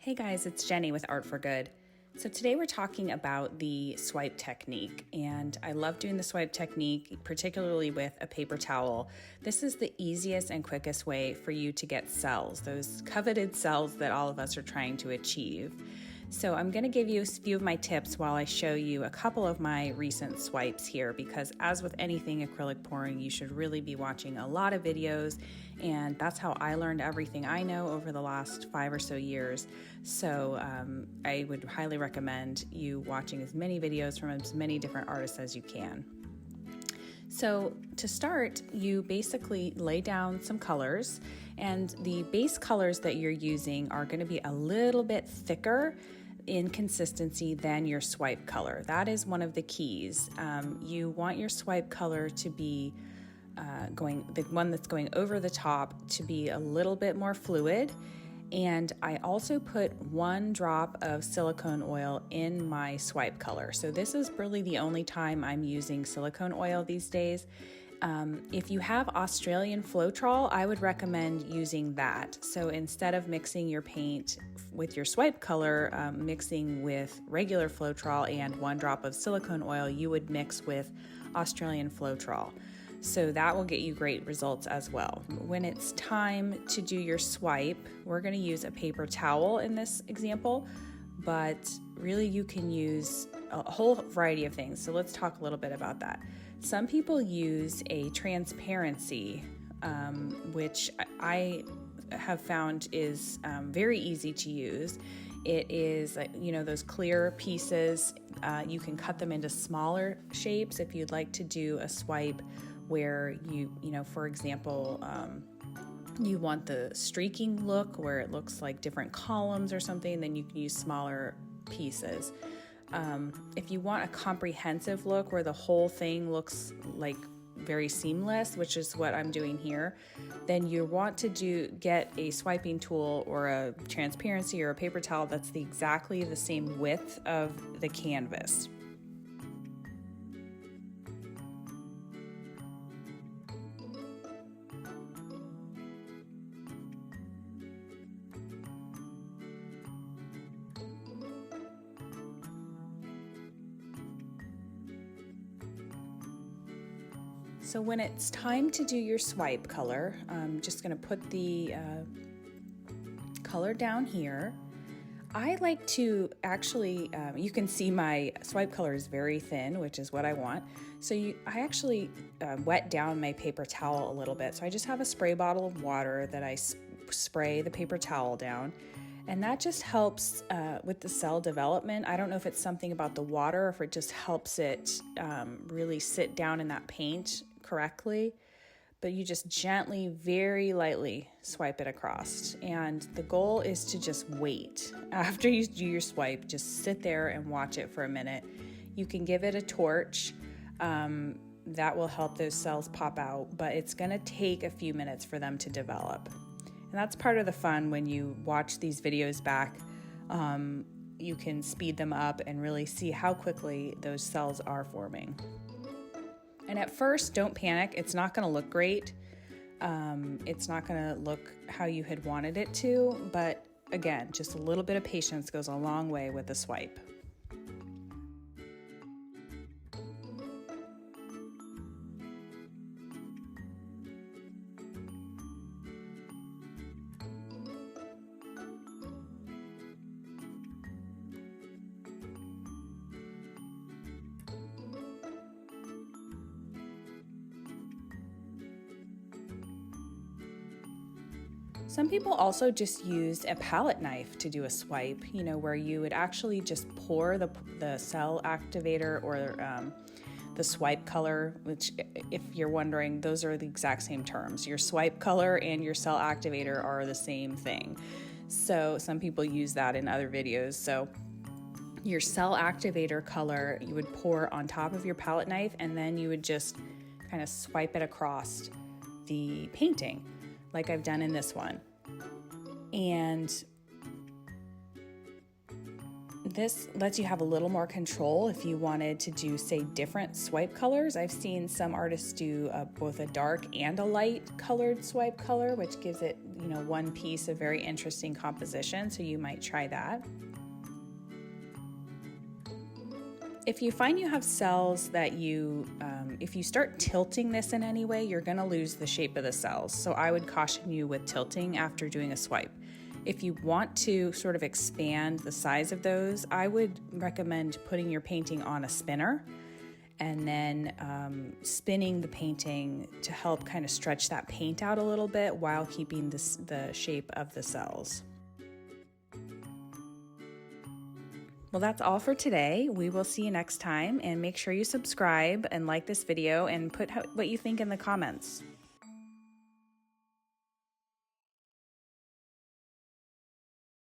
Hey guys, it's Jenny with Art for Good. So today we're talking about the swipe technique, and I love doing the swipe technique, particularly with a paper towel. This is the easiest and quickest way for you to get cells, those coveted cells that all of us are trying to achieve. So I'm going to give you a few of my tips while I show you a couple of my recent swipes here, because as with anything acrylic pouring, you should really be watching a lot of videos, and that's how I learned everything I know over the last 5 or so years. So I would highly recommend you watching as many videos from as many different artists as you can. So to start, you basically lay down some colors, and the base colors that you're using are going to be a little bit thicker in consistency than your swipe color. That is one of the keys. You want your swipe color to be the one that's going over the top to be a little bit more fluid. And I also put 1 drop of silicone oil in my swipe color. So this is really the only time I'm using silicone oil these days. If you have Australian Floetrol, I would recommend using that. So instead of mixing your paint with your swipe color, mixing with regular Floetrol and 1 drop of silicone oil, you would mix with Australian Floetrol. So that will get you great results as well. When it's time to do your swipe, we're going to use a paper towel in this example, but really you can use a whole variety of things. So let's talk a little bit about that. Some people use a transparency, which I have found is very easy to use. It is, those clear pieces. You can cut them into smaller shapes if you'd like to do a swipe where for example, you want the streaking look where it looks like different columns or something, then you can use smaller pieces. If you want a comprehensive look where the whole thing looks like very seamless, which is what I'm doing here, then you want to get a swiping tool or a transparency or a paper towel that's exactly the same width of the canvas. So when it's time to do your swipe color, I'm just going to put the color down here. I like to actually, you can see my swipe color is very thin, which is what I want. So I actually wet down my paper towel a little bit. So I just have a spray bottle of water that I spray the paper towel down. And that just helps with the cell development. I don't know if it's something about the water or if it just helps it really sit down in that paint correctly. But you just gently, very lightly swipe it across. And the goal is to just wait. After you do your swipe, just sit there and watch it for a minute. You can give it a torch. That will help those cells pop out, but it's going to take a few minutes for them to develop. And that's part of the fun when you watch these videos back. You can speed them up and really see how quickly those cells are forming. And at first, don't panic. It's not going to look great. It's not going to look how you had wanted it to. But again, just a little bit of patience goes a long way with the swipe. Some people also just use a palette knife to do a swipe, where you would actually just pour the cell activator or the swipe color, which, if you're wondering, those are the exact same terms. Your swipe color and your cell activator are the same thing. So some people use that in other videos. So your cell activator color, you would pour on top of your palette knife, and then you would just kind of swipe it across the painting, like I've done in this one. And This lets you have a little more control if you wanted to do, say, different swipe colors. I've seen some artists do both a dark and a light colored swipe color, which gives it, one piece of very interesting composition, so you might try that. If you find you have cells that if you start tilting this in any way, you're gonna lose the shape of the cells. So I would caution you with tilting after doing a swipe. If you want to sort of expand the size of those, I would recommend putting your painting on a spinner and then spinning the painting to help kind of stretch that paint out a little bit while keeping the shape of the cells. Well, that's all for today. We will see you next time, and make sure you subscribe and like this video and put what you think in the comments.